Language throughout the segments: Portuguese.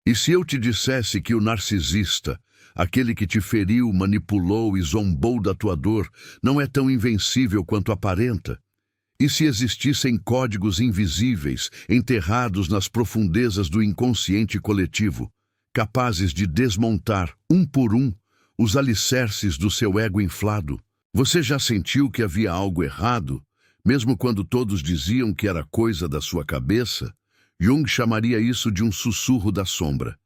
E se eu te dissesse que o narcisista, aquele que te feriu, manipulou e zombou da tua dor, não é tão invencível quanto aparenta? E se existissem códigos invisíveis, enterrados nas profundezas do inconsciente coletivo, capazes de desmontar, um por um, os alicerces do seu ego inflado? Você já sentiu que havia algo errado, mesmo quando todos diziam que era coisa da sua cabeça? Jung chamaria isso de um sussurro da sombra,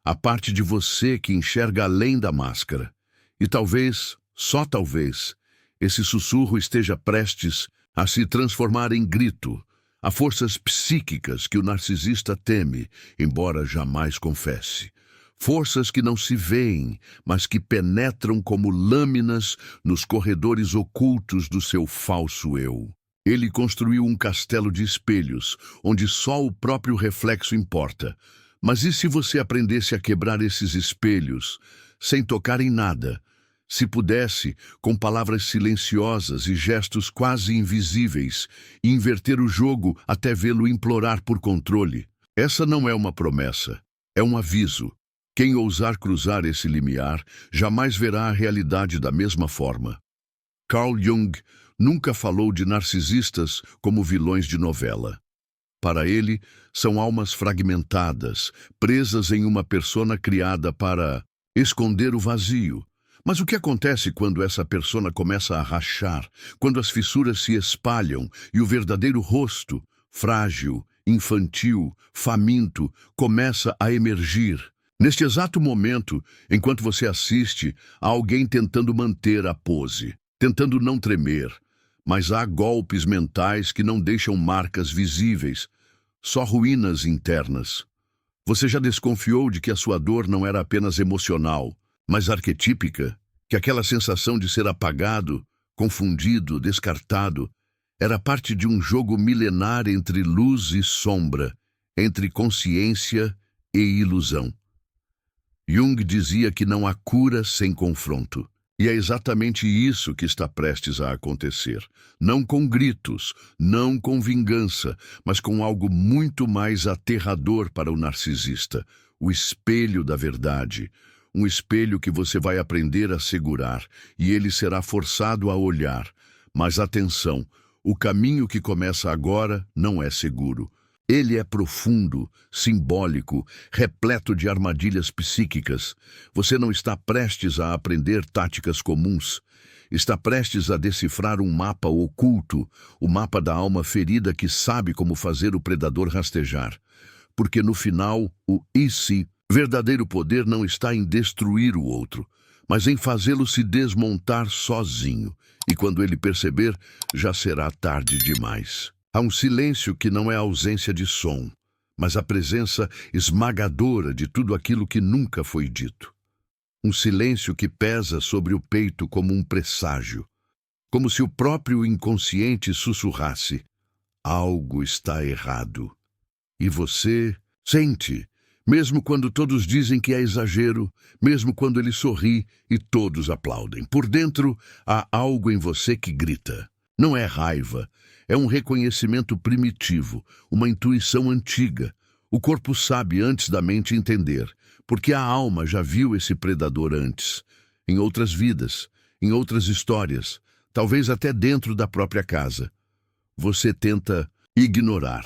a parte de você que enxerga além da máscara. E talvez, só talvez, esse sussurro esteja prestes a se transformar em grito, a forças psíquicas que o narcisista teme, embora jamais confesse. Forças que não se veem, mas que penetram como lâminas nos corredores ocultos do seu falso eu. Ele construiu um castelo de espelhos, onde só o próprio reflexo importa. Mas e se você aprendesse a quebrar esses espelhos, sem tocar em nada? Se pudesse, com palavras silenciosas e gestos quase invisíveis, inverter o jogo até vê-lo implorar por controle. Essa não é uma promessa, é um aviso. Quem ousar cruzar esse limiar jamais verá a realidade da mesma forma. Carl Jung nunca falou de narcisistas como vilões de novela. Para ele, são almas fragmentadas, presas em uma persona criada para esconder o vazio. Mas o que acontece quando essa persona começa a rachar, quando as fissuras se espalham e o verdadeiro rosto, frágil, infantil, faminto, começa a emergir? Neste exato momento, enquanto você assiste, há alguém tentando manter a pose, tentando não tremer, mas há golpes mentais que não deixam marcas visíveis, só ruínas internas. Você já desconfiou de que a sua dor não era apenas emocional, mas arquetípica? Que aquela sensação de ser apagado, confundido, descartado, era parte de um jogo milenar entre luz e sombra, entre consciência e ilusão. Jung dizia que não há cura sem confronto. E é exatamente isso que está prestes a acontecer. Não com gritos, não com vingança, mas com algo muito mais aterrador para o narcisista: o espelho da verdade. Um espelho que você vai aprender a segurar, e ele será forçado a olhar. Mas atenção, o caminho que começa agora não é seguro. Ele é profundo, simbólico, repleto de armadilhas psíquicas. Você não está prestes a aprender táticas comuns. Está prestes a decifrar um mapa oculto, o mapa da alma ferida que sabe como fazer o predador rastejar. Porque no final, o verdadeiro poder não está em destruir o outro, mas em fazê-lo se desmontar sozinho. E quando ele perceber, já será tarde demais. Há um silêncio que não é a ausência de som, mas a presença esmagadora de tudo aquilo que nunca foi dito. Um silêncio que pesa sobre o peito como um presságio, como se o próprio inconsciente sussurrasse: algo está errado. E você sente, mesmo quando todos dizem que é exagero, mesmo quando ele sorri e todos aplaudem. Por dentro, há algo em você que grita. Não é raiva, é um reconhecimento primitivo, uma intuição antiga. O corpo sabe antes da mente entender, porque a alma já viu esse predador antes, em outras vidas, em outras histórias, talvez até dentro da própria casa. Você tenta ignorar,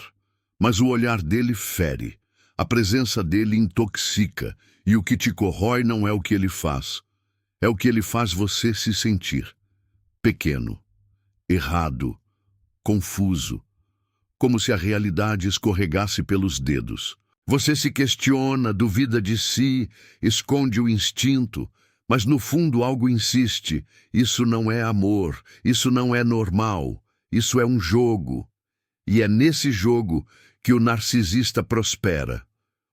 mas o olhar dele fere, a presença dele intoxica, e o que te corrói não é o que ele faz, é o que ele faz você se sentir. Pequeno, errado, confuso, como se a realidade escorregasse pelos dedos. Você se questiona, duvida de si, esconde o instinto, mas no fundo algo insiste: isso não é amor, isso não é normal, isso é um jogo. E é nesse jogo que o narcisista prospera.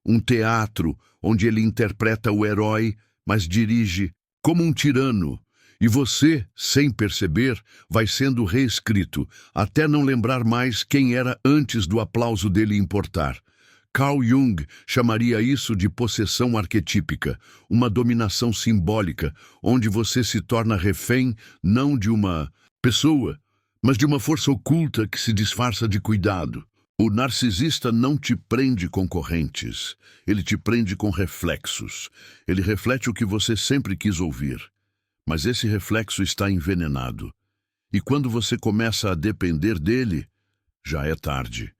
Um teatro onde ele interpreta o herói, mas dirige como um tirano. E você, sem perceber, vai sendo reescrito, até não lembrar mais quem era antes do aplauso dele importar. Carl Jung chamaria isso de possessão arquetípica, uma dominação simbólica, onde você se torna refém não de uma pessoa, mas de uma força oculta que se disfarça de cuidado. O narcisista não te prende com correntes, ele te prende com reflexos. Ele reflete o que você sempre quis ouvir, mas esse reflexo está envenenado. E quando você começa a depender dele, já é tarde,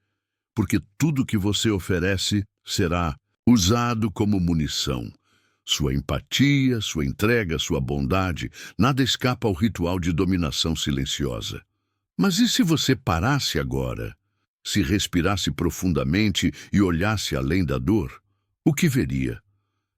porque tudo que você oferece será usado como munição. Sua empatia, sua entrega, sua bondade, nada escapa ao ritual de dominação silenciosa. Mas e se você parasse agora? Se respirasse profundamente e olhasse além da dor? O que veria?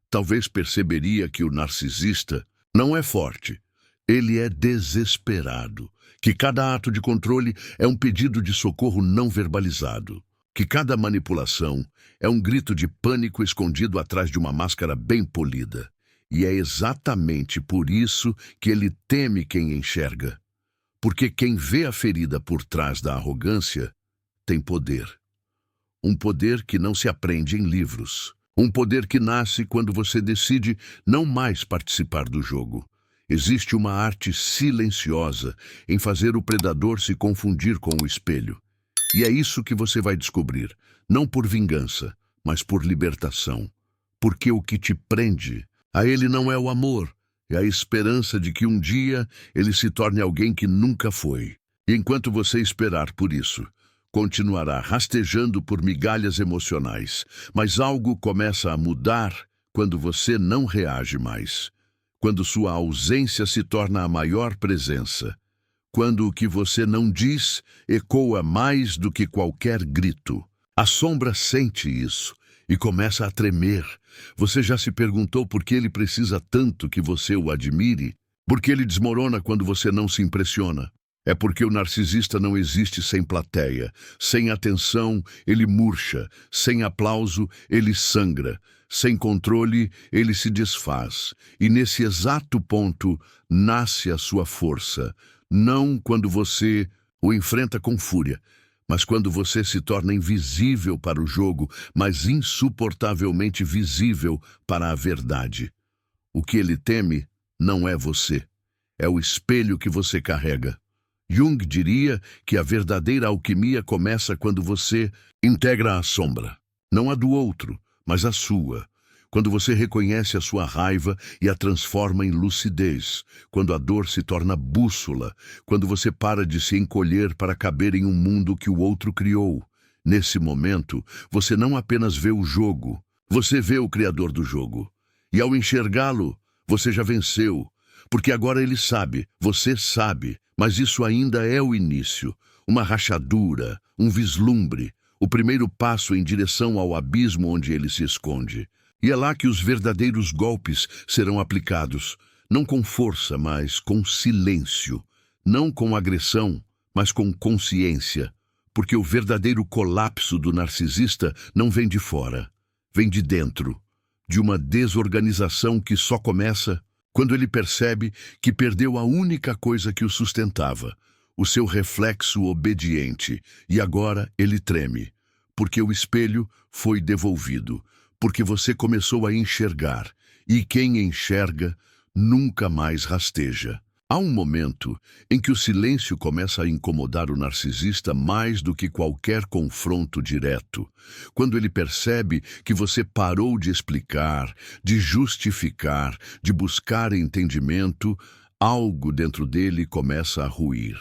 Talvez perceberia que o narcisista não é forte, ele é desesperado, que cada ato de controle é um pedido de socorro não verbalizado, que cada manipulação é um grito de pânico escondido atrás de uma máscara bem polida. E é exatamente por isso que ele teme quem enxerga. Porque quem vê a ferida por trás da arrogância tem poder. Um poder que não se aprende em livros. Um poder que nasce quando você decide não mais participar do jogo. Existe uma arte silenciosa em fazer o predador se confundir com o espelho. E é isso que você vai descobrir, não por vingança, mas por libertação. Porque o que te prende a ele não é o amor, é a esperança de que um dia ele se torne alguém que nunca foi. E enquanto você esperar por isso, continuará rastejando por migalhas emocionais, mas algo começa a mudar quando você não reage mais, quando sua ausência se torna a maior presença, quando o que você não diz ecoa mais do que qualquer grito. A sombra sente isso e começa a tremer. Você já se perguntou por que ele precisa tanto que você o admire? Por que ele desmorona quando você não se impressiona? É porque o narcisista não existe sem plateia. Sem atenção, ele murcha. Sem aplauso, ele sangra. Sem controle, ele se desfaz. E nesse exato ponto, nasce a sua força. Não quando você o enfrenta com fúria, mas quando você se torna invisível para o jogo, mas insuportavelmente visível para a verdade. O que ele teme não é você. É o espelho que você carrega. Jung diria que a verdadeira alquimia começa quando você integra a sombra, não a do outro, mas a sua. Quando você reconhece a sua raiva e a transforma em lucidez, quando a dor se torna bússola, quando você para de se encolher para caber em um mundo que o outro criou. Nesse momento, você não apenas vê o jogo, você vê o criador do jogo. E ao enxergá-lo, você já venceu, porque agora ele sabe, você sabe. Mas isso ainda é o início, uma rachadura, um vislumbre, o primeiro passo em direção ao abismo onde ele se esconde. E é lá que os verdadeiros golpes serão aplicados, não com força, mas com silêncio, não com agressão, mas com consciência, porque o verdadeiro colapso do narcisista não vem de fora, vem de dentro, de uma desorganização que só começa quando ele percebe que perdeu a única coisa que o sustentava, o seu reflexo obediente, e agora ele treme, porque o espelho foi devolvido, porque você começou a enxergar, e quem enxerga nunca mais rasteja. Há um momento em que o silêncio começa a incomodar o narcisista mais do que qualquer confronto direto. Quando ele percebe que você parou de explicar, de justificar, de buscar entendimento, algo dentro dele começa a ruir.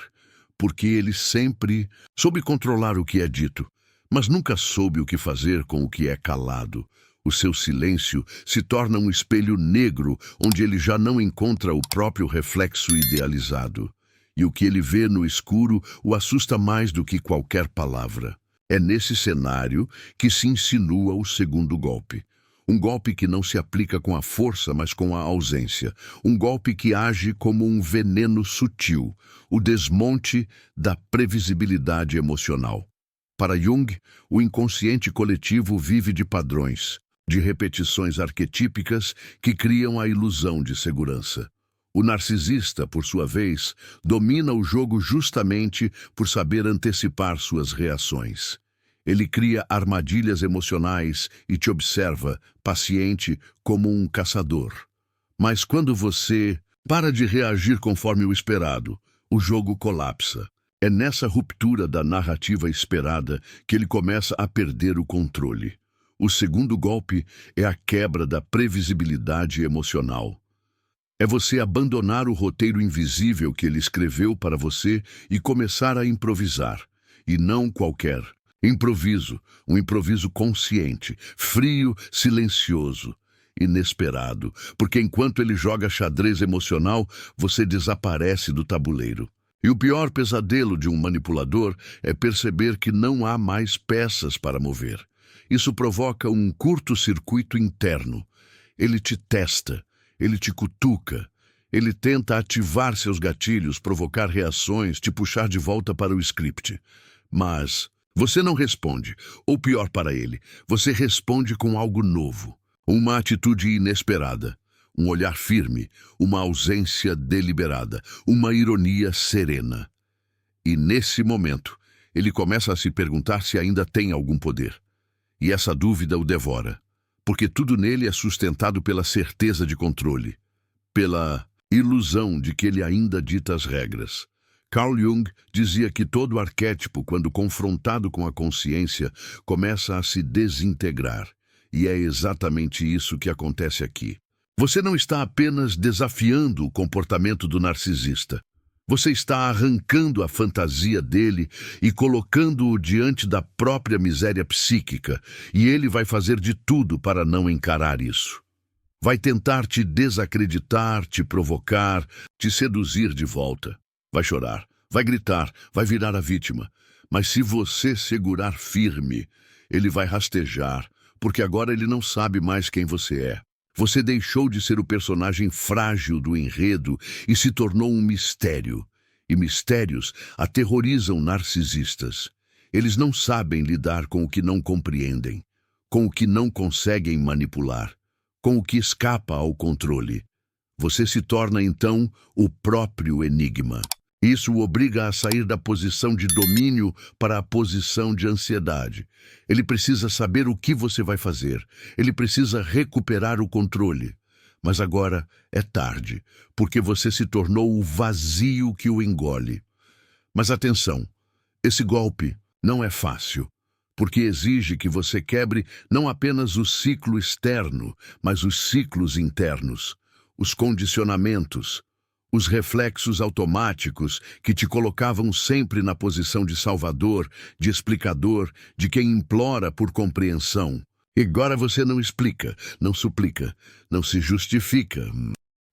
Porque ele sempre soube controlar o que é dito, mas nunca soube o que fazer com o que é calado. O seu silêncio se torna um espelho negro onde ele já não encontra o próprio reflexo idealizado. E o que ele vê no escuro o assusta mais do que qualquer palavra. É nesse cenário que se insinua o segundo golpe. Um golpe que não se aplica com a força, mas com a ausência. Um golpe que age como um veneno sutil, o desmonte da previsibilidade emocional. Para Jung, o inconsciente coletivo vive de padrões, de repetições arquetípicas que criam a ilusão de segurança. O narcisista, por sua vez, domina o jogo justamente por saber antecipar suas reações. Ele cria armadilhas emocionais e te observa, paciente, como um caçador. Mas quando você para de reagir conforme o esperado, o jogo colapsa. É nessa ruptura da narrativa esperada que ele começa a perder o controle. O segundo golpe é a quebra da previsibilidade emocional. É você abandonar o roteiro invisível que ele escreveu para você e começar a improvisar. E não qualquer improviso, um improviso consciente, frio, silencioso, inesperado, porque enquanto ele joga xadrez emocional, você desaparece do tabuleiro. E o pior pesadelo de um manipulador é perceber que não há mais peças para mover. Isso provoca um curto-circuito interno. Ele te testa, ele te cutuca, ele tenta ativar seus gatilhos, provocar reações, te puxar de volta para o script. Mas você não responde, ou pior para ele, você responde com algo novo. Uma atitude inesperada, um olhar firme, uma ausência deliberada, uma ironia serena. E nesse momento, ele começa a se perguntar se ainda tem algum poder. E essa dúvida o devora, porque tudo nele é sustentado pela certeza de controle, pela ilusão de que ele ainda dita as regras. Carl Jung dizia que todo arquétipo, quando confrontado com a consciência, começa a se desintegrar. E é exatamente isso que acontece aqui. Você não está apenas desafiando o comportamento do narcisista. Você está arrancando a fantasia dele e colocando-o diante da própria miséria psíquica, e ele vai fazer de tudo para não encarar isso. Vai tentar te desacreditar, te provocar, te seduzir de volta. Vai chorar, vai gritar, vai virar a vítima. Mas se você segurar firme, ele vai rastejar, porque agora ele não sabe mais quem você é. Você deixou de ser o personagem frágil do enredo e se tornou um mistério. E mistérios aterrorizam narcisistas. Eles não sabem lidar com o que não compreendem, com o que não conseguem manipular, com o que escapa ao controle. Você se torna, então, o próprio enigma. Isso o obriga a sair da posição de domínio para a posição de ansiedade. Ele precisa saber o que você vai fazer. Ele precisa recuperar o controle. Mas agora é tarde, porque você se tornou o vazio que o engole. Mas atenção, esse golpe não é fácil, porque exige que você quebre não apenas o ciclo externo, mas os ciclos internos, os condicionamentos, os reflexos automáticos que te colocavam sempre na posição de salvador, de explicador, de quem implora por compreensão. E agora você não explica, não suplica, não se justifica.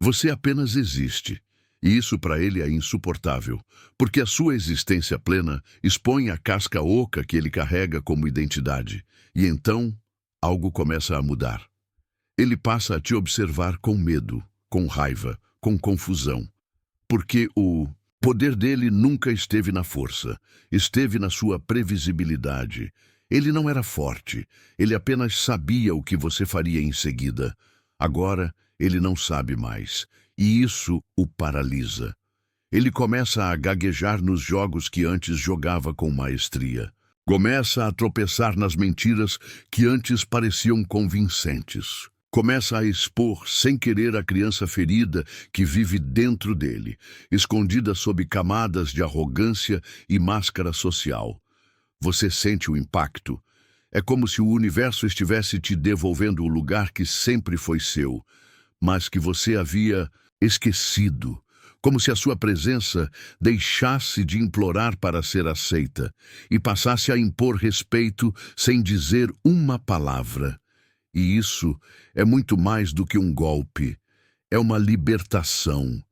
Você apenas existe. E isso para ele é insuportável, porque a sua existência plena expõe a casca oca que ele carrega como identidade. E então, algo começa a mudar. Ele passa a te observar com medo, com raiva, com confusão, porque o poder dele nunca esteve na força, esteve na sua previsibilidade. Ele não era forte, ele apenas sabia o que você faria em seguida. Agora, ele não sabe mais, e isso o paralisa. Ele começa a gaguejar nos jogos que antes jogava com maestria. Começa a tropeçar nas mentiras que antes pareciam convincentes. Começa a expor, sem querer, a criança ferida que vive dentro dele, escondida sob camadas de arrogância e máscara social. Você sente o impacto. É como se o universo estivesse te devolvendo o lugar que sempre foi seu, mas que você havia esquecido. Como se a sua presença deixasse de implorar para ser aceita e passasse a impor respeito sem dizer uma palavra. E isso é muito mais do que um golpe. É uma libertação.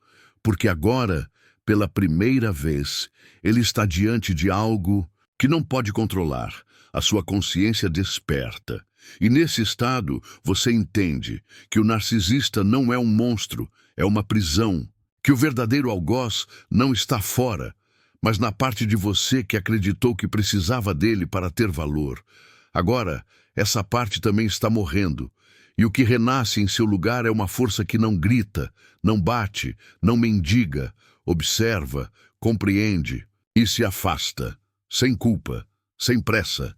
Porque agora, pela primeira vez, ele está diante de algo que não pode controlar. A sua consciência desperta. E nesse estado, você entende que o narcisista não é um monstro, é uma prisão. Que o verdadeiro algoz não está fora, mas na parte de você que acreditou que precisava dele para ter valor. Agora, essa parte também está morrendo, e o que renasce em seu lugar é uma força que não grita, não bate, não mendiga, observa, compreende e se afasta, sem culpa, sem pressa,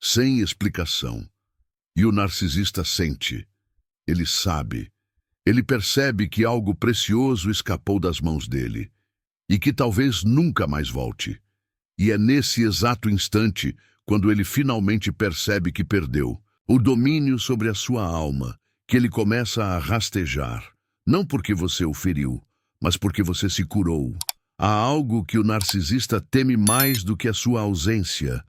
sem explicação. E o narcisista sente, ele sabe, ele percebe que algo precioso escapou das mãos dele, e que talvez nunca mais volte. E é nesse exato instante, quando ele finalmente percebe que perdeu o domínio sobre a sua alma, que ele começa a rastejar. Não porque você o feriu, mas porque você se curou. Há algo que o narcisista teme mais do que a sua ausência,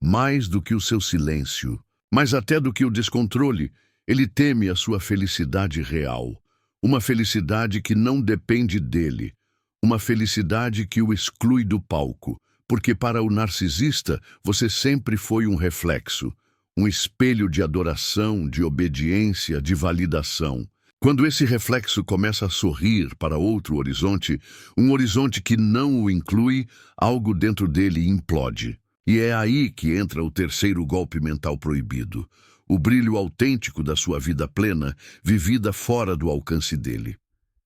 mais do que o seu silêncio, mais até do que o descontrole. Ele teme a sua felicidade real, uma felicidade que não depende dele, uma felicidade que o exclui do palco, porque para o narcisista você sempre foi um reflexo, um espelho de adoração, de obediência, de validação. Quando esse reflexo começa a sorrir para outro horizonte, um horizonte que não o inclui, algo dentro dele implode. E é aí que entra o terceiro golpe mental proibido, o brilho autêntico da sua vida plena, vivida fora do alcance dele.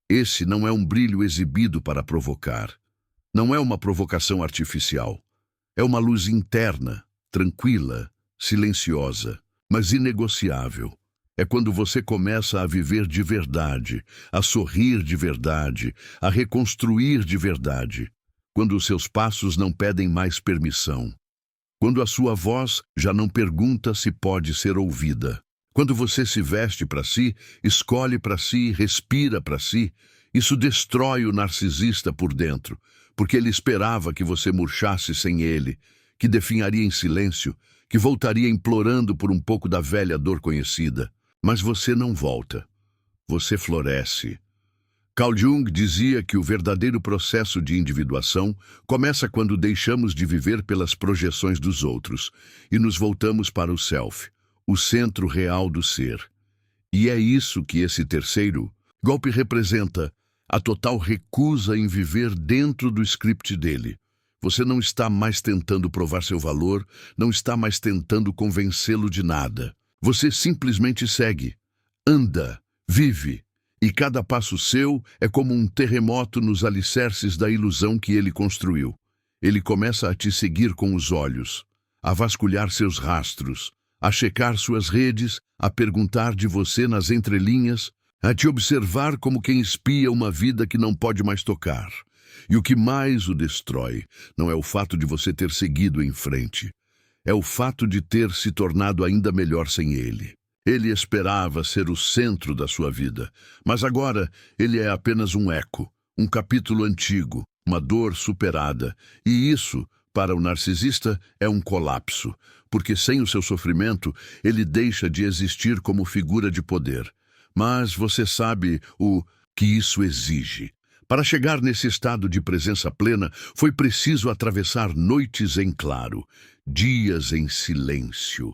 Esse não é um brilho exibido para provocar. Não é uma provocação artificial. É uma luz interna, tranquila, silenciosa, mas inegociável. É quando você começa a viver de verdade, a sorrir de verdade, a reconstruir de verdade. Quando os seus passos não pedem mais permissão. Quando a sua voz já não pergunta se pode ser ouvida. Quando você se veste para si, escolhe para si, respira para si, isso destrói o narcisista por dentro, porque ele esperava que você murchasse sem ele, que definharia em silêncio, que voltaria implorando por um pouco da velha dor conhecida. Mas você não volta. Você floresce. Carl Jung dizia que o verdadeiro processo de individuação começa quando deixamos de viver pelas projeções dos outros e nos voltamos para o self, o centro real do ser. E é isso que esse terceiro golpe representa, a total recusa em viver dentro do script dele. Você não está mais tentando provar seu valor, não está mais tentando convencê-lo de nada. Você simplesmente segue, anda, vive. E cada passo seu é como um terremoto nos alicerces da ilusão que ele construiu. Ele começa a te seguir com os olhos, a vasculhar seus rastros, a checar suas redes, a perguntar de você nas entrelinhas, a te observar como quem espia uma vida que não pode mais tocar. E o que mais o destrói não é o fato de você ter seguido em frente, é o fato de ter se tornado ainda melhor sem ele. Ele esperava ser o centro da sua vida, mas agora ele é apenas um eco, um capítulo antigo, uma dor superada. E isso, para o narcisista, é um colapso, porque sem o seu sofrimento, ele deixa de existir como figura de poder. Mas você sabe o que isso exige. Para chegar nesse estado de presença plena, foi preciso atravessar noites em claro, dias em silêncio,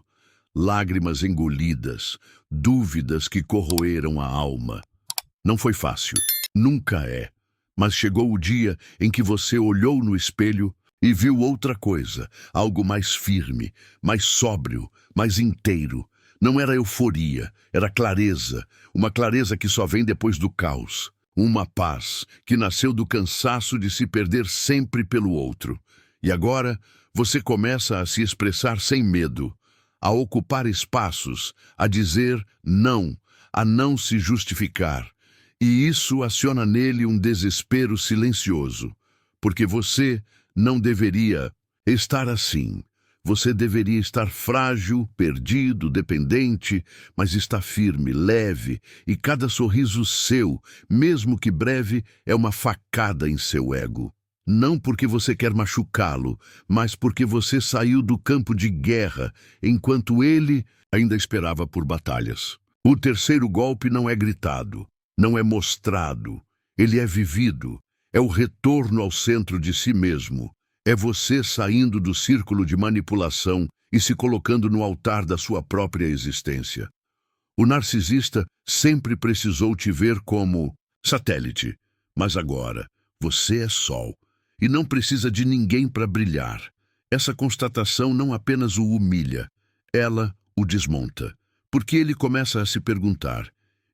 lágrimas engolidas, dúvidas que corroeram a alma. Não foi fácil, nunca é. Mas chegou o dia em que você olhou no espelho e viu outra coisa, algo mais firme, mais sóbrio, mais inteiro. Não era euforia, era clareza, uma clareza que só vem depois do caos. Uma paz que nasceu do cansaço de se perder sempre pelo outro. E agora você começa a se expressar sem medo, a ocupar espaços, a dizer não, a não se justificar. E isso aciona nele um desespero silencioso, porque você não deveria estar assim. Você deveria estar frágil, perdido, dependente, mas está firme, leve, e cada sorriso seu, mesmo que breve, é uma facada em seu ego. Não porque você quer machucá-lo, mas porque você saiu do campo de guerra, enquanto ele ainda esperava por batalhas. O terceiro golpe não é gritado, não é mostrado, ele é vivido, é o retorno ao centro de si mesmo. É você saindo do círculo de manipulação e se colocando no altar da sua própria existência. O narcisista sempre precisou te ver como satélite, mas agora você é sol e não precisa de ninguém para brilhar. Essa constatação não apenas o humilha, ela o desmonta, porque ele começa a se perguntar: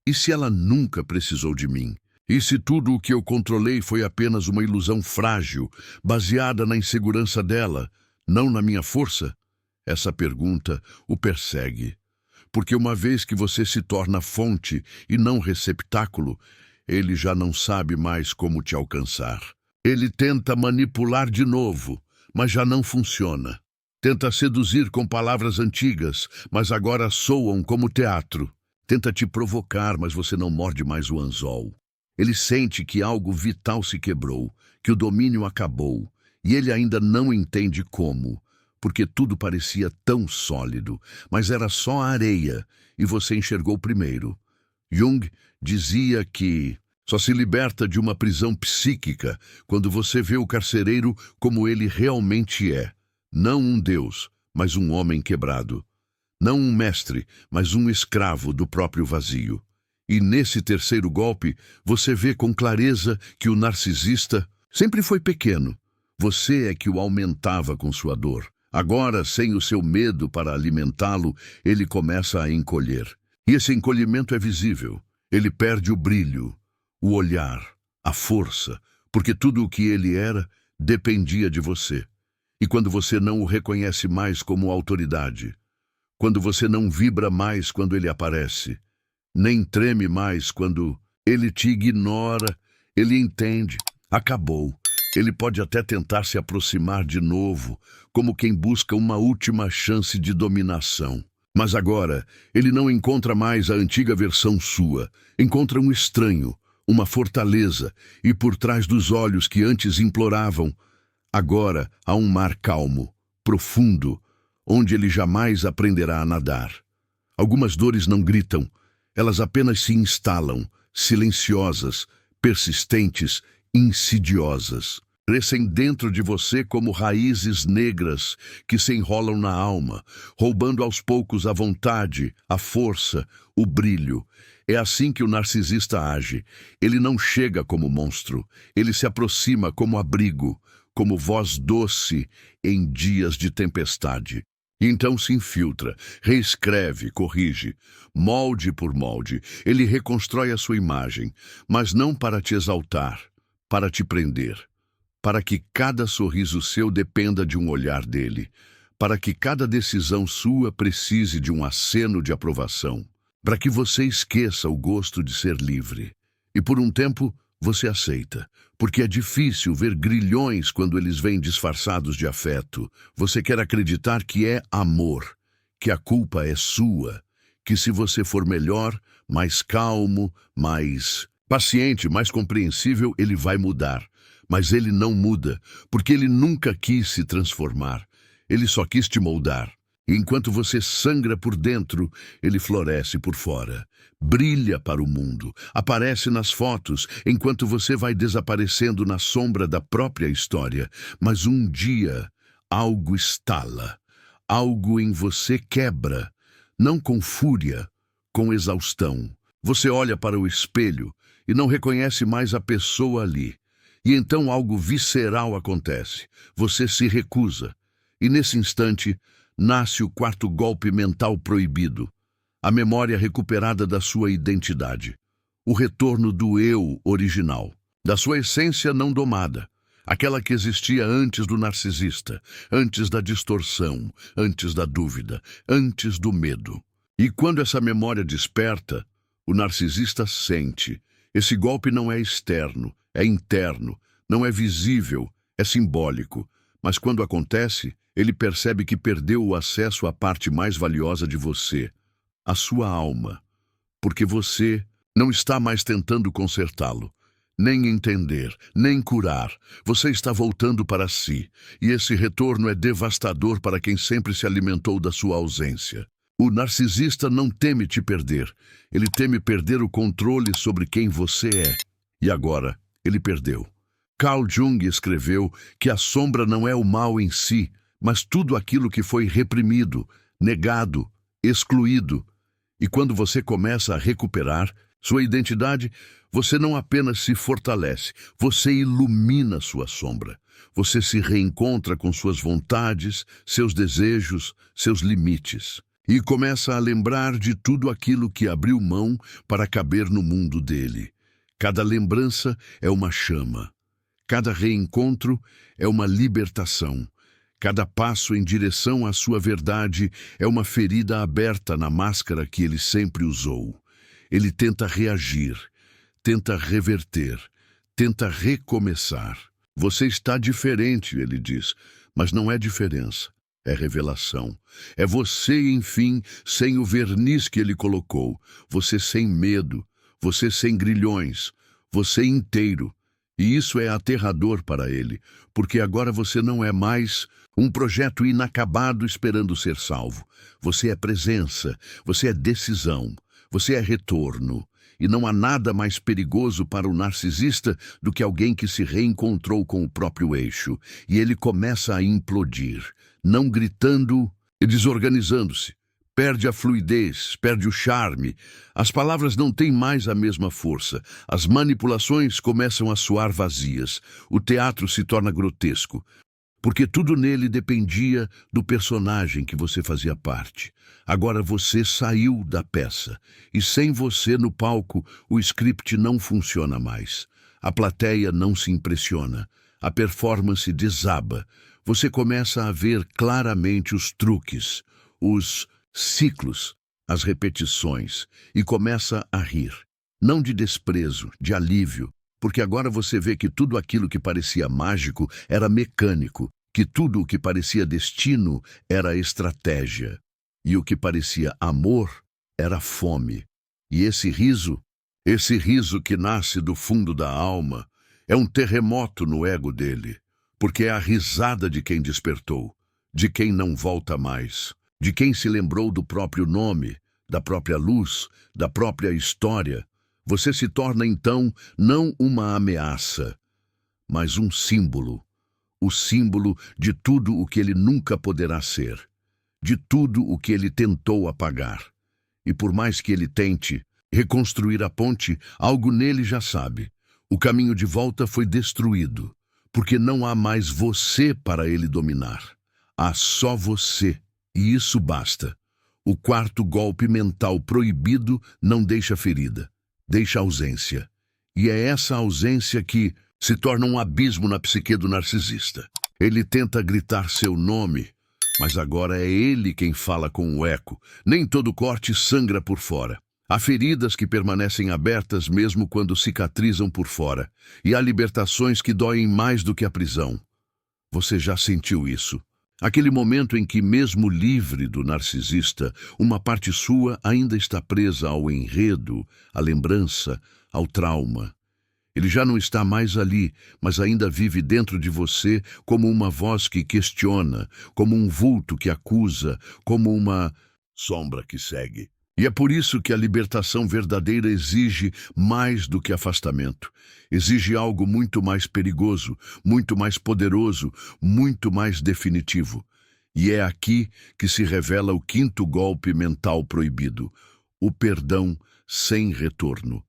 e se ela nunca precisou de mim? E se tudo o que eu controlei foi apenas uma ilusão frágil, baseada na insegurança dela, não na minha força? Essa pergunta o persegue. Porque uma vez que você se torna fonte e não receptáculo, ele já não sabe mais como te alcançar. Ele tenta manipular de novo, mas já não funciona. Tenta seduzir com palavras antigas, mas agora soam como teatro. Tenta te provocar, mas você não morde mais o anzol. Ele sente que algo vital se quebrou, que o domínio acabou, e ele ainda não entende como, porque tudo parecia tão sólido, mas era só areia, e você enxergou primeiro. Jung dizia que só se liberta de uma prisão psíquica quando você vê o carcereiro como ele realmente é. Não um Deus, mas um homem quebrado. Não um mestre, mas um escravo do próprio vazio. E nesse terceiro golpe, você vê com clareza que o narcisista sempre foi pequeno. Você é que o aumentava com sua dor. Agora, sem o seu medo para alimentá-lo, ele começa a encolher. E esse encolhimento é visível. Ele perde o brilho, o olhar, a força, porque tudo o que ele era dependia de você. E quando você não o reconhece mais como autoridade, quando você não vibra mais quando ele aparece, nem treme mais quando ele te ignora, ele entende. Acabou. Ele pode até tentar se aproximar de novo, como quem busca uma última chance de dominação. Mas agora, ele não encontra mais a antiga versão sua. Encontra um estranho, uma fortaleza, e por trás dos olhos que antes imploravam, agora há um mar calmo, profundo, onde ele jamais aprenderá a nadar. Algumas dores não gritam, elas apenas se instalam, silenciosas, persistentes, insidiosas. Crescem dentro de você como raízes negras que se enrolam na alma, roubando aos poucos a vontade, a força, o brilho. É assim que o narcisista age. Ele não chega como monstro, ele se aproxima como abrigo, como voz doce em dias de tempestade. Então se infiltra, reescreve, corrige, molde por molde. Ele reconstrói a sua imagem, mas não para te exaltar, para te prender. Para que cada sorriso seu dependa de um olhar dele, para que cada decisão sua precise de um aceno de aprovação, para que você esqueça o gosto de ser livre. E por um tempo você aceita, porque é difícil ver grilhões quando eles vêm disfarçados de afeto. Você quer acreditar que é amor, que a culpa é sua, que se você for melhor, mais calmo, mais paciente, mais compreensível, ele vai mudar. Mas ele não muda, porque ele nunca quis se transformar. Ele só quis te moldar. E enquanto você sangra por dentro, ele floresce por fora. Brilha para o mundo, aparece nas fotos, enquanto você vai desaparecendo na sombra da própria história. Mas um dia, algo estala. Algo em você quebra. Não com fúria, com exaustão. Você olha para o espelho e não reconhece mais a pessoa ali. E então algo visceral acontece. Você se recusa. E nesse instante, nasce o quarto golpe mental proibido. A memória recuperada da sua identidade. O retorno do eu original. Da sua essência não domada. Aquela que existia antes do narcisista, antes da distorção, antes da dúvida, antes do medo. E quando essa memória desperta, o narcisista sente. Esse golpe não é externo, é interno, não é visível, é simbólico. Mas quando acontece, ele percebe que perdeu o acesso à parte mais valiosa de você, a sua alma. Porque você não está mais tentando consertá-lo, nem entender, nem curar. Você está voltando para si, e esse retorno é devastador para quem sempre se alimentou da sua ausência. O narcisista não teme te perder, ele teme perder o controle sobre quem você é. E agora, ele perdeu. Carl Jung escreveu que a sombra não é o mal em si, mas tudo aquilo que foi reprimido, negado, excluído. E quando você começa a recuperar sua identidade, você não apenas se fortalece, você ilumina sua sombra. Você se reencontra com suas vontades, seus desejos, seus limites. E começa a lembrar de tudo aquilo que abriu mão para caber no mundo dele. Cada lembrança é uma chama. Cada reencontro é uma libertação. Cada passo em direção à sua verdade é uma ferida aberta na máscara que ele sempre usou. Ele tenta reagir, tenta reverter, tenta recomeçar. Você está diferente, ele diz, Mas não é diferença, é revelação. É você, enfim, sem o verniz que ele colocou. Você sem medo, você sem grilhões, você inteiro. E isso é aterrador para ele, porque agora você não é mais um projeto inacabado esperando ser salvo. Você é presença, você é decisão, você é retorno. E não há nada mais perigoso para o narcisista do que alguém que se reencontrou com o próprio eixo. E ele começa a implodir, não gritando e desorganizando-se. Perde a fluidez, perde o charme. As palavras não têm mais a mesma força. As manipulações começam a soar vazias. O teatro se torna grotesco, porque tudo nele dependia do personagem que você fazia parte. Agora você saiu da peça, e sem você no palco, o script não funciona mais. A plateia não se impressiona. A performance desaba. Você começa a ver claramente os truques, os ciclos, as repetições, e começa a rir. Não de desprezo, de alívio, porque agora você vê que tudo aquilo que parecia mágico era mecânico, que tudo o que parecia destino era estratégia, e o que parecia amor era fome. E esse riso que nasce do fundo da alma, é um terremoto no ego dele, porque é a risada de quem despertou, de quem não volta mais, de quem se lembrou do próprio nome, da própria luz, da própria história. Você se torna então não uma ameaça, mas um símbolo. O símbolo de tudo o que ele nunca poderá ser, de tudo o que ele tentou apagar. E por mais que ele tente reconstruir a ponte, algo nele já sabe. O caminho de volta foi destruído, porque não há mais você para ele dominar. Há só você, e isso basta. O quarto golpe mental proibido não deixa ferida, deixa ausência. E é essa ausência que se torna um abismo na psique do narcisista. Ele tenta gritar seu nome, mas agora é ele quem fala com o eco. Nem todo corte sangra por fora. Há feridas que permanecem abertas mesmo quando cicatrizam por fora. E há libertações que doem mais do que a prisão. Você já sentiu isso? Aquele momento em que, mesmo livre do narcisista, uma parte sua ainda está presa ao enredo, à lembrança, ao trauma. Ele já não está mais ali, mas ainda vive dentro de você como uma voz que questiona, como um vulto que acusa, como uma sombra que segue. E é por isso que a libertação verdadeira exige mais do que afastamento. Exige algo muito mais perigoso, muito mais poderoso, muito mais definitivo. E é aqui que se revela o quinto golpe mental proibido: o perdão sem retorno.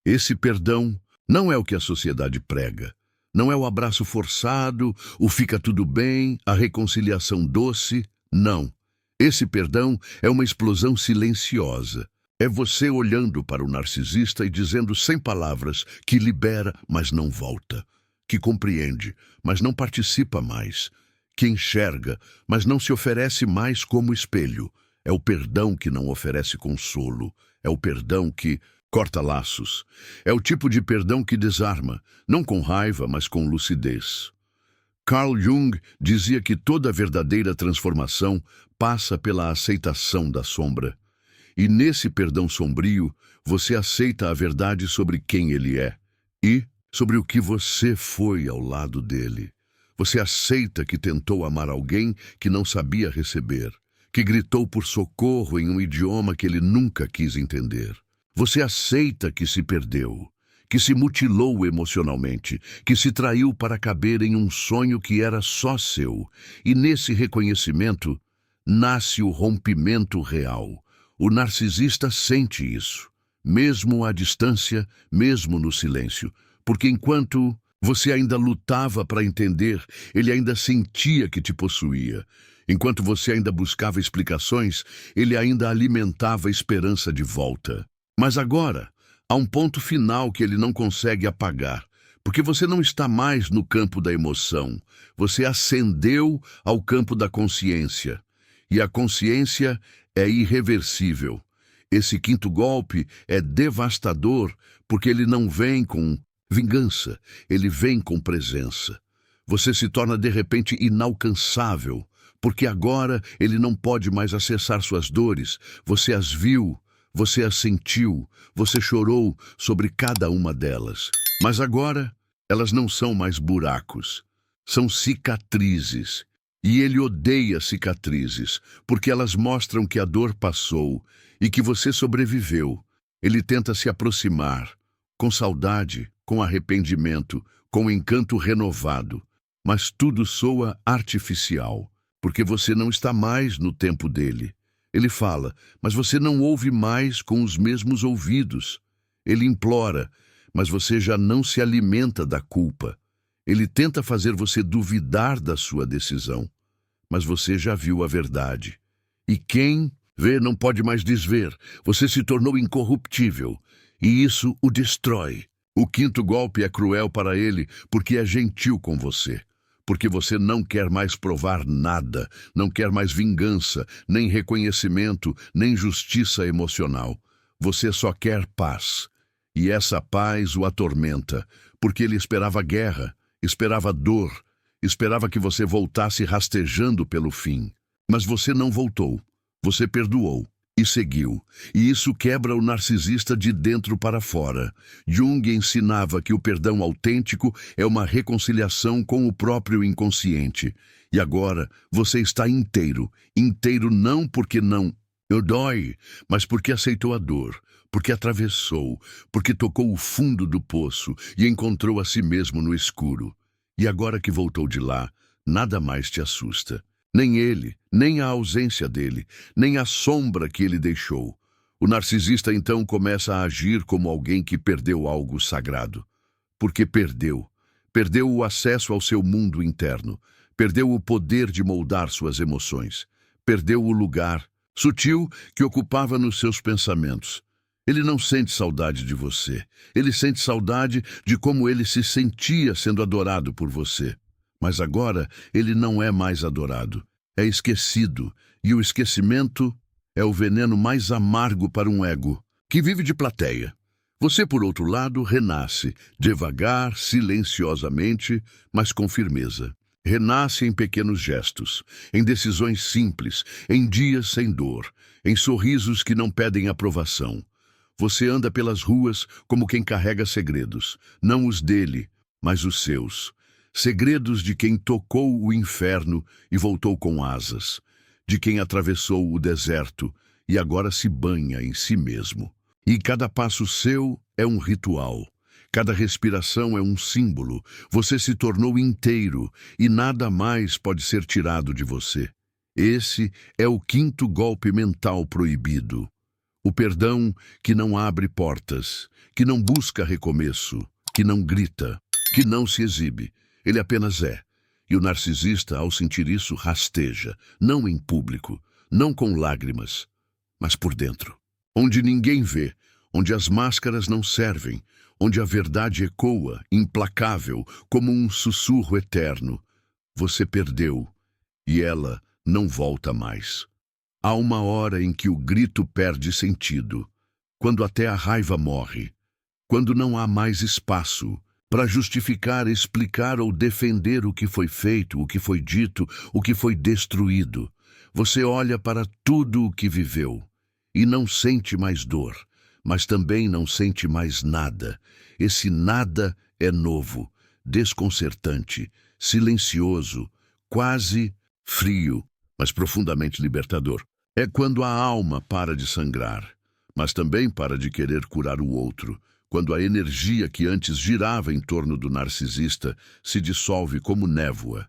Esse perdão não é o que a sociedade prega. Não é o abraço forçado, o fica tudo bem, a reconciliação doce. Não. Esse perdão é uma explosão silenciosa. É você olhando para o narcisista e dizendo sem palavras que libera, mas não volta. Que compreende, mas não participa mais. Que enxerga, mas não se oferece mais como espelho. É o perdão que não oferece consolo. É o perdão que corta laços. É o tipo de perdão que desarma, não com raiva, mas com lucidez. Carl Jung dizia que toda verdadeira transformação passa pela aceitação da sombra. E nesse perdão sombrio, você aceita a verdade sobre quem ele é e sobre o que você foi ao lado dele. Você aceita que tentou amar alguém que não sabia receber, que gritou por socorro em um idioma que ele nunca quis entender. Você aceita que se perdeu, que se mutilou emocionalmente, que se traiu para caber em um sonho que era só seu. E nesse reconhecimento nasce o rompimento real. O narcisista sente isso, mesmo à distância, mesmo no silêncio, porque enquanto você ainda lutava para entender, ele ainda sentia que te possuía. Enquanto você ainda buscava explicações, ele ainda alimentava a esperança de volta. Mas agora, há um ponto final que ele não consegue apagar, porque você não está mais no campo da emoção. Você ascendeu ao campo da consciência. E a consciência é irreversível. Esse quinto golpe é devastador porque ele não vem com vingança, ele vem com presença. Você se torna de repente inalcançável, porque agora ele não pode mais acessar suas dores. Você as viu, você as sentiu, você chorou sobre cada uma delas. Mas agora, elas não são mais buracos, são cicatrizes. E ele odeia cicatrizes, porque elas mostram que a dor passou e que você sobreviveu. Ele tenta se aproximar, com saudade, com arrependimento, com encanto renovado. Mas tudo soa artificial, porque você não está mais no tempo dele. Ele fala, mas você não ouve mais com os mesmos ouvidos. Ele implora, mas você já não se alimenta da culpa. Ele tenta fazer você duvidar da sua decisão, mas você já viu a verdade. E quem vê não pode mais desver. Você se tornou incorruptível, e isso o destrói. O quinto golpe é cruel para ele, porque é gentil com você. Porque você não quer mais provar nada, não quer mais vingança, nem reconhecimento, nem justiça emocional. Você só quer paz. E essa paz o atormenta, porque ele esperava guerra, esperava dor, esperava que você voltasse rastejando pelo fim. Mas você não voltou. Você perdoou e seguiu. E isso quebra o narcisista de dentro para fora. Jung ensinava que o perdão autêntico é uma reconciliação com o próprio inconsciente. E agora você está inteiro. Inteiro não porque não dói, mas porque aceitou a dor, porque atravessou, porque tocou o fundo do poço e encontrou a si mesmo no escuro. E agora que voltou de lá, nada mais te assusta. Nem ele, nem a ausência dele, nem a sombra que ele deixou. O narcisista então começa a agir como alguém que perdeu algo sagrado. Porque perdeu. Perdeu o acesso ao seu mundo interno. Perdeu o poder de moldar suas emoções. Perdeu o lugar sutil que ocupava nos seus pensamentos. Ele não sente saudade de você. Ele sente saudade de como ele se sentia sendo adorado por você. Mas agora ele não é mais adorado, é esquecido, e o esquecimento é o veneno mais amargo para um ego que vive de plateia. Você, por outro lado, renasce, devagar, silenciosamente, mas com firmeza. Renasce em pequenos gestos, em decisões simples, em dias sem dor, em sorrisos que não pedem aprovação. Você anda pelas ruas como quem carrega segredos, não os dele, mas os seus. Segredos de quem tocou o inferno e voltou com asas, de quem atravessou o deserto e agora se banha em si mesmo. E cada passo seu é um ritual, cada respiração é um símbolo. Você se tornou inteiro e nada mais pode ser tirado de você. Esse é o quinto golpe mental proibido. O perdão que não abre portas, que não busca recomeço, que não grita, que não se exibe. Ele apenas é. E o narcisista, ao sentir isso, rasteja, não em público, não com lágrimas, mas por dentro. Onde ninguém vê, onde as máscaras não servem, onde a verdade ecoa, implacável, como um sussurro eterno. Você perdeu, e ela não volta mais. Há uma hora em que o grito perde sentido, quando até a raiva morre, quando não há mais espaço para justificar, explicar ou defender o que foi feito, o que foi dito, o que foi destruído. Você olha para tudo o que viveu e não sente mais dor, mas também não sente mais nada. Esse nada é novo, desconcertante, silencioso, quase frio, mas profundamente libertador. É quando a alma para de sangrar, mas também para de querer curar o outro. Quando a energia que antes girava em torno do narcisista se dissolve como névoa.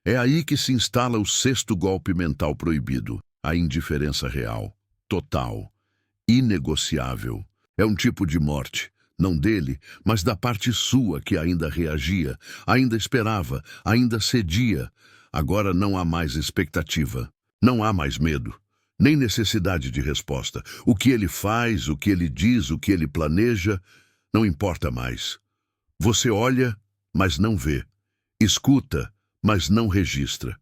É aí que se instala o sexto golpe mental proibido, a indiferença real, total, inegociável. É um tipo de morte, não dele, mas da parte sua que ainda reagia, ainda esperava, ainda cedia. Agora não há mais expectativa, não há mais medo, nem necessidade de resposta. O que ele faz, o que ele diz, o que ele planeja, não importa mais. Você olha, mas não vê. Escuta, mas não registra.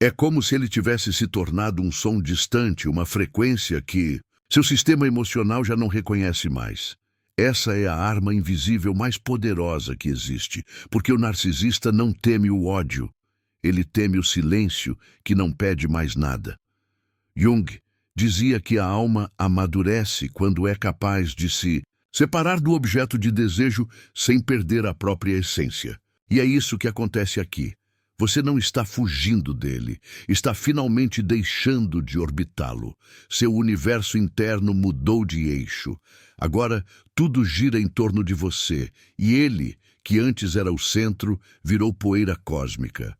É como se ele tivesse se tornado um som distante, uma frequência que seu sistema emocional já não reconhece mais. Essa é a arma invisível mais poderosa que existe, porque o narcisista não teme o ódio, ele teme o silêncio que não pede mais nada. Jung dizia que a alma amadurece quando é capaz de se separar do objeto de desejo sem perder a própria essência. E é isso que acontece aqui. Você não está fugindo dele, está finalmente deixando de orbitá-lo. Seu universo interno mudou de eixo. Agora tudo gira em torno de você, e ele, que antes era o centro, virou poeira cósmica.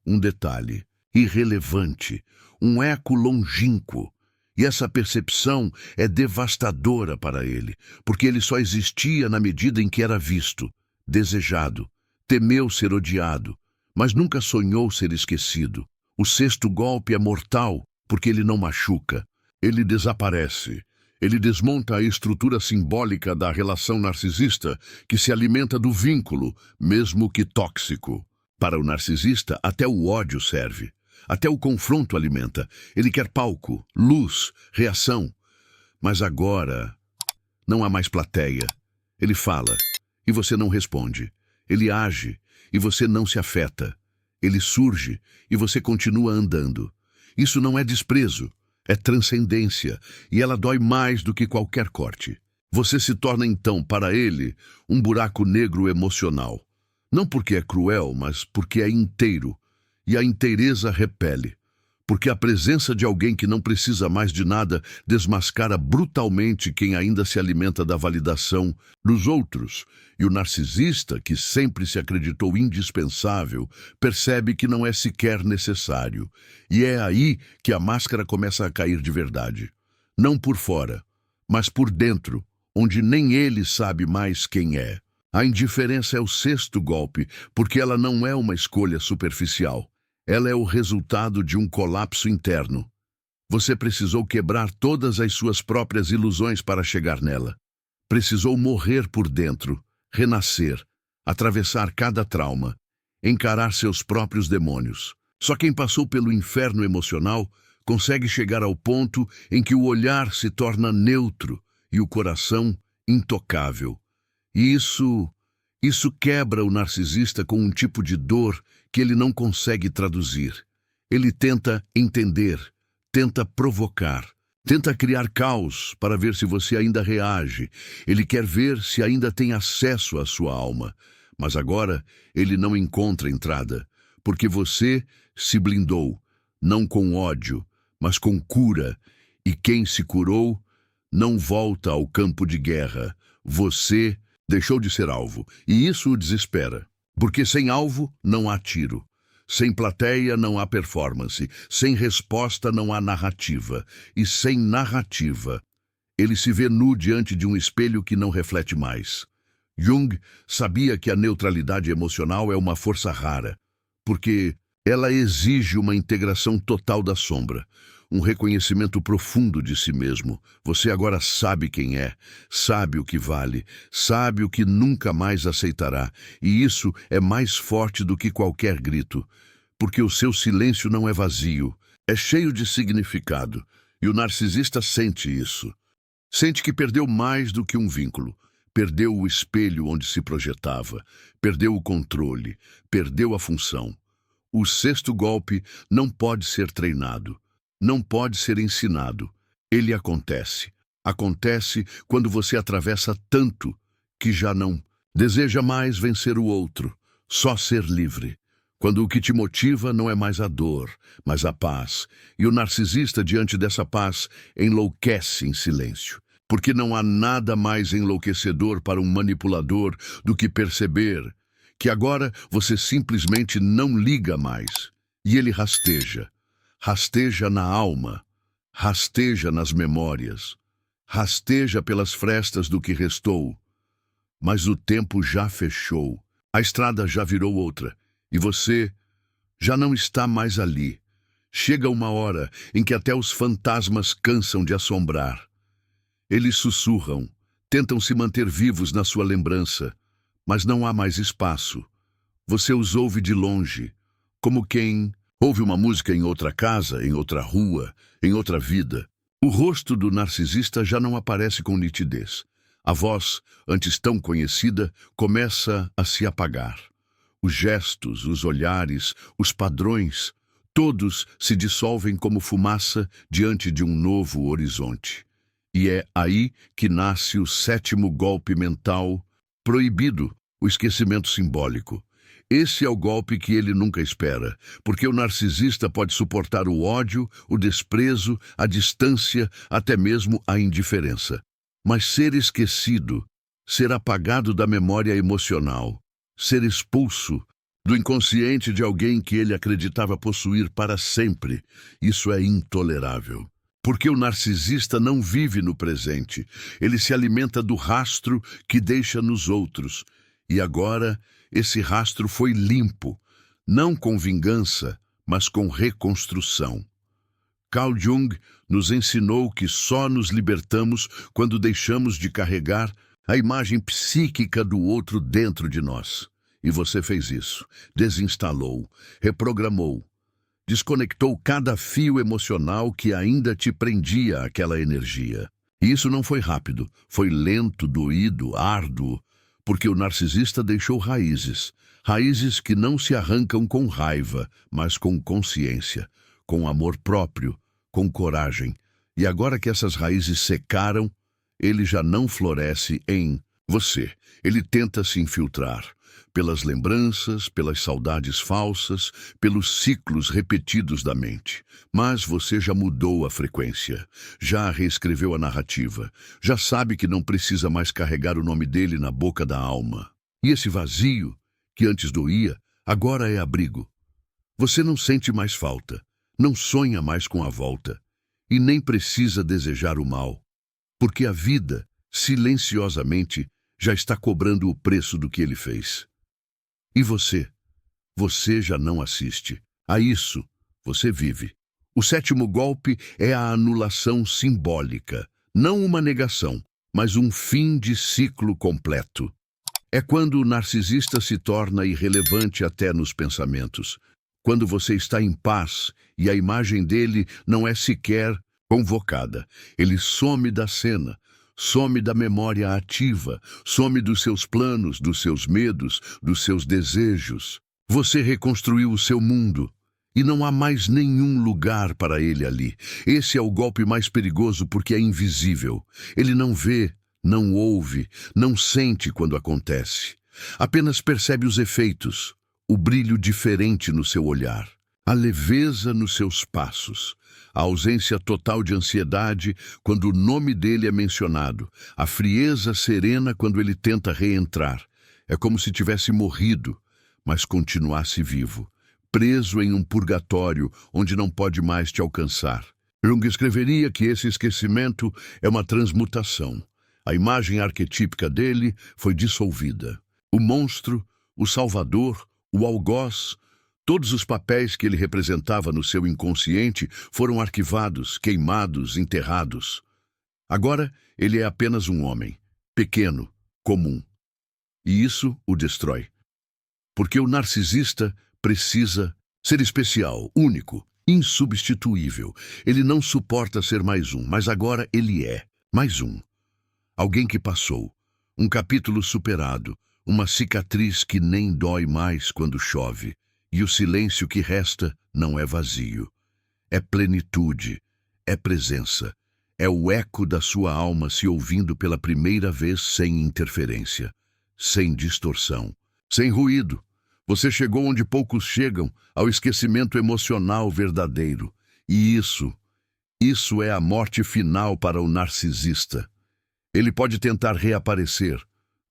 Um detalhe, irrelevante, um eco longínquo. E essa percepção é devastadora para ele, porque ele só existia na medida em que era visto, desejado, temeu ser odiado, mas nunca sonhou ser esquecido. O sexto golpe é mortal, porque ele não machuca. Ele desaparece. Ele desmonta a estrutura simbólica da relação narcisista que se alimenta do vínculo, mesmo que tóxico. Para o narcisista, até o ódio serve. Até o confronto alimenta. Ele quer palco, luz, reação. Mas agora não há mais plateia. Ele fala e você não responde. Ele age e você não se afeta. Ele surge e você continua andando. Isso não é desprezo, é transcendência, e ela dói mais do que qualquer corte. Você se torna então, para ele, um buraco negro emocional. Não porque é cruel, mas porque é inteiro. E a inteireza repele. Porque a presença de alguém que não precisa mais de nada desmascara brutalmente quem ainda se alimenta da validação dos outros. E o narcisista, que sempre se acreditou indispensável, percebe que não é sequer necessário. E é aí que a máscara começa a cair de verdade. Não por fora, mas por dentro, onde nem ele sabe mais quem é. A indiferença é o sexto golpe, porque ela não é uma escolha superficial. Ela é o resultado de um colapso interno. Você precisou quebrar todas as suas próprias ilusões para chegar nela. Precisou morrer por dentro, renascer, atravessar cada trauma, encarar seus próprios demônios. Só quem passou pelo inferno emocional consegue chegar ao ponto em que o olhar se torna neutro e o coração intocável. E isso quebra o narcisista com um tipo de dor que ele não consegue traduzir. Ele tenta entender, tenta provocar, tenta criar caos para ver se você ainda reage. Ele quer ver se ainda tem acesso à sua alma. Mas agora ele não encontra entrada, porque você se blindou, não com ódio, mas com cura. E quem se curou não volta ao campo de guerra. Você deixou de ser alvo, e isso o desespera. Porque sem alvo não há tiro. Sem plateia não há performance. Sem resposta não há narrativa. E sem narrativa, ele se vê nu diante de um espelho que não reflete mais. Jung sabia que a neutralidade emocional é uma força rara, porque ela exige uma integração total da sombra, um reconhecimento profundo de si mesmo. Você agora sabe quem é, sabe o que vale, sabe o que nunca mais aceitará, e isso é mais forte do que qualquer grito, porque o seu silêncio não é vazio, é cheio de significado, e o narcisista sente isso. Sente que perdeu mais do que um vínculo, perdeu o espelho onde se projetava, perdeu o controle, perdeu a função. O sexto golpe não pode ser treinado. Não pode ser ensinado. Ele acontece. Acontece quando você atravessa tanto que já não deseja mais vencer o outro, só ser livre. Quando o que te motiva não é mais a dor, mas a paz. E o narcisista, diante dessa paz, enlouquece em silêncio. Porque não há nada mais enlouquecedor para um manipulador do que perceber que agora você simplesmente não liga mais. E ele rasteja. Rasteja na alma, rasteja nas memórias, rasteja pelas frestas do que restou. Mas o tempo já fechou, a estrada já virou outra, e você já não está mais ali. Chega uma hora em que até os fantasmas cansam de assombrar. Eles sussurram, tentam se manter vivos na sua lembrança, mas não há mais espaço. Você os ouve de longe, como quem ouve uma música em outra casa, em outra rua, em outra vida. O rosto do narcisista já não aparece com nitidez. A voz, antes tão conhecida, começa a se apagar. Os gestos, os olhares, os padrões, todos se dissolvem como fumaça diante de um novo horizonte. E é aí que nasce o sétimo golpe mental proibido, o esquecimento simbólico. Esse é o golpe que ele nunca espera, porque o narcisista pode suportar o ódio, o desprezo, a distância, até mesmo a indiferença. Mas ser esquecido, ser apagado da memória emocional, ser expulso do inconsciente de alguém que ele acreditava possuir para sempre, isso é intolerável. Porque o narcisista não vive no presente, ele se alimenta do rastro que deixa nos outros. E agora, esse rastro foi limpo, não com vingança, mas com reconstrução. Carl Jung nos ensinou que só nos libertamos quando deixamos de carregar a imagem psíquica do outro dentro de nós. E você fez isso, desinstalou, reprogramou, desconectou cada fio emocional que ainda te prendia àquela energia. E isso não foi rápido, foi lento, doído, árduo, porque o narcisista deixou raízes, raízes que não se arrancam com raiva, mas com consciência, com amor próprio, com coragem. E agora que essas raízes secaram, ele já não floresce em você. Ele tenta se infiltrar pelas lembranças, pelas saudades falsas, pelos ciclos repetidos da mente. Mas você já mudou a frequência, já reescreveu a narrativa, já sabe que não precisa mais carregar o nome dele na boca da alma. E esse vazio, que antes doía, agora é abrigo. Você não sente mais falta, não sonha mais com a volta, e nem precisa desejar o mal, porque a vida, silenciosamente, já está cobrando o preço do que ele fez. E você? Você já não assiste. A isso, você vive. O sétimo golpe é a anulação simbólica, não uma negação, mas um fim de ciclo completo. É quando o narcisista se torna irrelevante até nos pensamentos, quando você está em paz e a imagem dele não é sequer convocada. Ele some da cena, some da memória ativa, some dos seus planos, dos seus medos, dos seus desejos. Você reconstruiu o seu mundo e não há mais nenhum lugar para ele ali. Esse é o golpe mais perigoso porque é invisível. Ele não vê, não ouve, não sente quando acontece. Apenas percebe os efeitos, o brilho diferente no seu olhar, a leveza nos seus passos, a ausência total de ansiedade quando o nome dele é mencionado, a frieza serena quando ele tenta reentrar. É como se tivesse morrido, mas continuasse vivo, preso em um purgatório onde não pode mais te alcançar. Jung escreveria que esse esquecimento é uma transmutação. A imagem arquetípica dele foi dissolvida. O monstro, o salvador, o algoz, todos os papéis que ele representava no seu inconsciente foram arquivados, queimados, enterrados. Agora, ele é apenas um homem, pequeno, comum. E isso o destrói. Porque o narcisista precisa ser especial, único, insubstituível. Ele não suporta ser mais um, mas agora ele é mais um. Alguém que passou, um capítulo superado, uma cicatriz que nem dói mais quando chove. E o silêncio que resta não é vazio. É plenitude, é presença, é o eco da sua alma se ouvindo pela primeira vez sem interferência, sem distorção, sem ruído. Você chegou onde poucos chegam, ao esquecimento emocional verdadeiro. E isso é a morte final para o narcisista. Ele pode tentar reaparecer,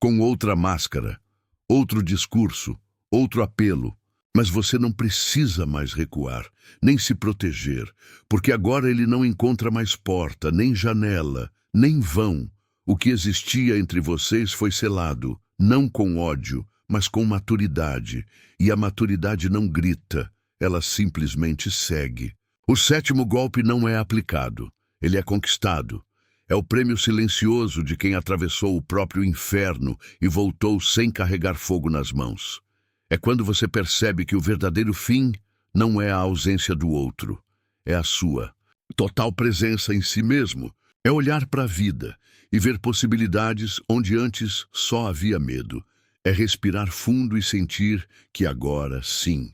com outra máscara, outro discurso, outro apelo. Mas você não precisa mais recuar, nem se proteger, porque agora ele não encontra mais porta, nem janela, nem vão. O que existia entre vocês foi selado, não com ódio, mas com maturidade. E a maturidade não grita, ela simplesmente segue. O sétimo golpe não é aplicado, ele é conquistado. É o prêmio silencioso de quem atravessou o próprio inferno e voltou sem carregar fogo nas mãos. É quando você percebe que o verdadeiro fim não é a ausência do outro, é a sua total presença em si mesmo. É olhar para a vida e ver possibilidades onde antes só havia medo. É respirar fundo e sentir que agora, sim,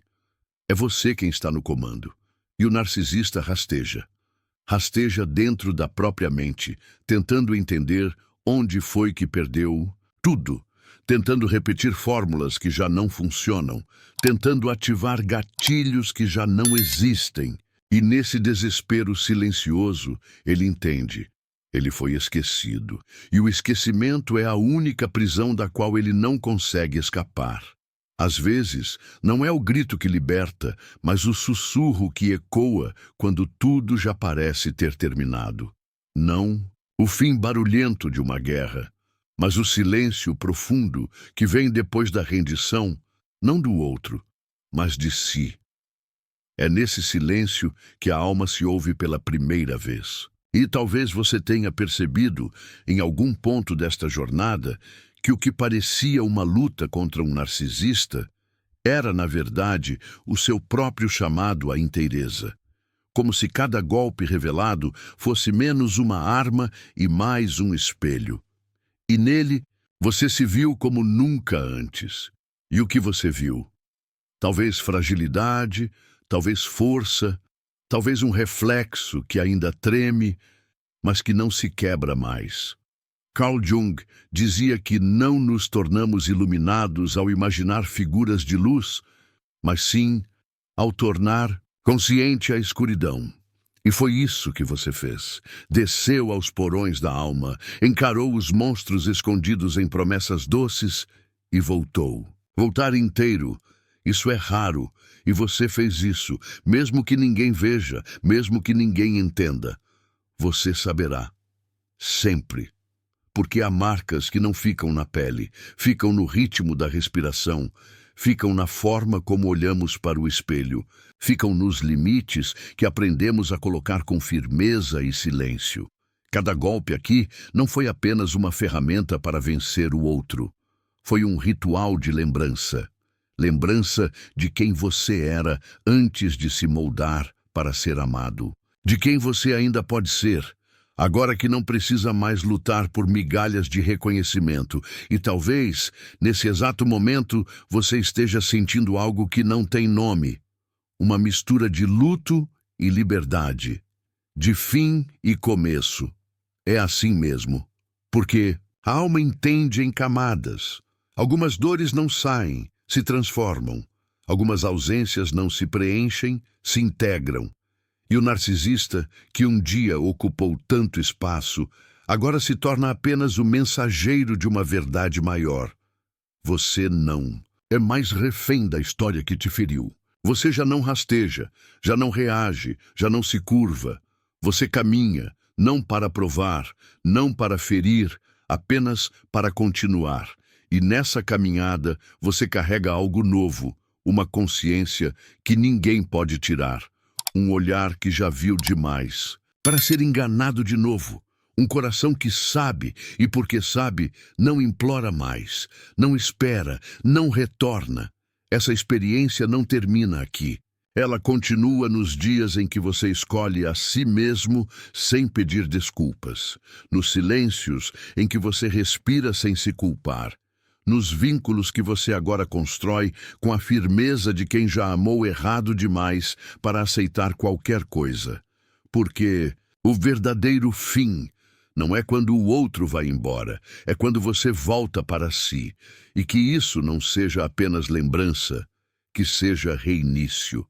é você quem está no comando. E o narcisista rasteja. Rasteja dentro da própria mente, tentando entender onde foi que perdeu tudo, tentando repetir fórmulas que já não funcionam, tentando ativar gatilhos que já não existem. E nesse desespero silencioso, ele entende. Ele foi esquecido, e o esquecimento é a única prisão da qual ele não consegue escapar. Às vezes, não é o grito que liberta, mas o sussurro que ecoa quando tudo já parece ter terminado. Não o fim barulhento de uma guerra, mas o silêncio profundo que vem depois da rendição, não do outro, mas de si. É nesse silêncio que a alma se ouve pela primeira vez. E talvez você tenha percebido, em algum ponto desta jornada, que o que parecia uma luta contra um narcisista era, na verdade, o seu próprio chamado à inteireza. Como se cada golpe revelado fosse menos uma arma e mais um espelho. E nele, você se viu como nunca antes. E o que você viu? Talvez fragilidade, talvez força, talvez um reflexo que ainda treme, mas que não se quebra mais. Carl Jung dizia que não nos tornamos iluminados ao imaginar figuras de luz, mas sim ao tornar consciente a escuridão. E foi isso que você fez. Desceu aos porões da alma, encarou os monstros escondidos em promessas doces e voltou. Voltar inteiro, isso é raro, e você fez isso, mesmo que ninguém veja, mesmo que ninguém entenda. Você saberá. Sempre. Porque há marcas que não ficam na pele, ficam no ritmo da respiração, ficam na forma como olhamos para o espelho, ficam nos limites que aprendemos a colocar com firmeza e silêncio. Cada golpe aqui não foi apenas uma ferramenta para vencer o outro. Foi um ritual de lembrança. Lembrança de quem você era antes de se moldar para ser amado. De quem você ainda pode ser, agora que não precisa mais lutar por migalhas de reconhecimento. E talvez, nesse exato momento, você esteja sentindo algo que não tem nome. Uma mistura de luto e liberdade, de fim e começo. É assim mesmo. Porque a alma entende em camadas. Algumas dores não saem, se transformam. Algumas ausências não se preenchem, se integram. E o narcisista, que um dia ocupou tanto espaço, agora se torna apenas o mensageiro de uma verdade maior. Você não. É mais refém da história que te feriu. Você já não rasteja, já não reage, já não se curva. Você caminha, não para provar, não para ferir, apenas para continuar. E nessa caminhada você carrega algo novo, uma consciência que ninguém pode tirar. Um olhar que já viu demais, para ser enganado de novo. Um coração que sabe, e porque sabe, não implora mais, não espera, não retorna. Essa experiência não termina aqui. Ela continua nos dias em que você escolhe a si mesmo sem pedir desculpas. Nos silêncios em que você respira sem se culpar. Nos vínculos que você agora constrói com a firmeza de quem já amou errado demais para aceitar qualquer coisa. Porque o verdadeiro fim não é quando o outro vai embora, é quando você volta para si. E que isso não seja apenas lembrança, que seja reinício.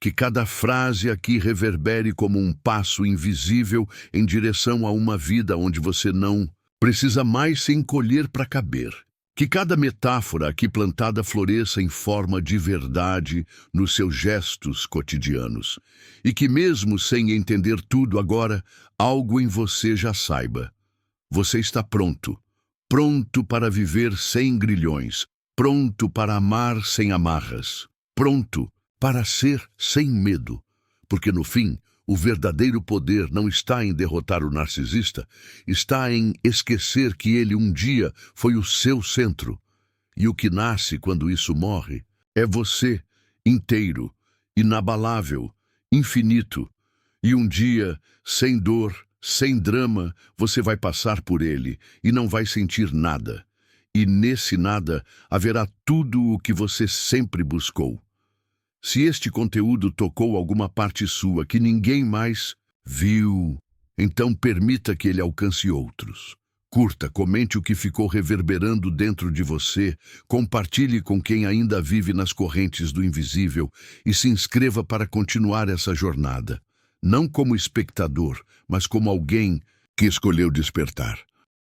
Que cada frase aqui reverbere como um passo invisível em direção a uma vida onde você não precisa mais se encolher para caber. Que cada metáfora aqui plantada floresça em forma de verdade nos seus gestos cotidianos. E que mesmo sem entender tudo agora, algo em você já saiba. Você está pronto. Pronto para viver sem grilhões. Pronto para amar sem amarras. Pronto para ser sem medo. Porque no fim, o verdadeiro poder não está em derrotar o narcisista, está em esquecer que ele um dia foi o seu centro. E o que nasce quando isso morre é você, inteiro, inabalável, infinito, e um dia sem dor, Sem drama, você vai passar por ele e não vai sentir nada. E nesse nada haverá tudo o que você sempre buscou. Se este conteúdo tocou alguma parte sua que ninguém mais viu, então permita que ele alcance outros. Curta, comente o que ficou reverberando dentro de você, compartilhe com quem ainda vive nas correntes do invisível e se inscreva para continuar essa jornada. Não como espectador, mas como alguém que escolheu despertar.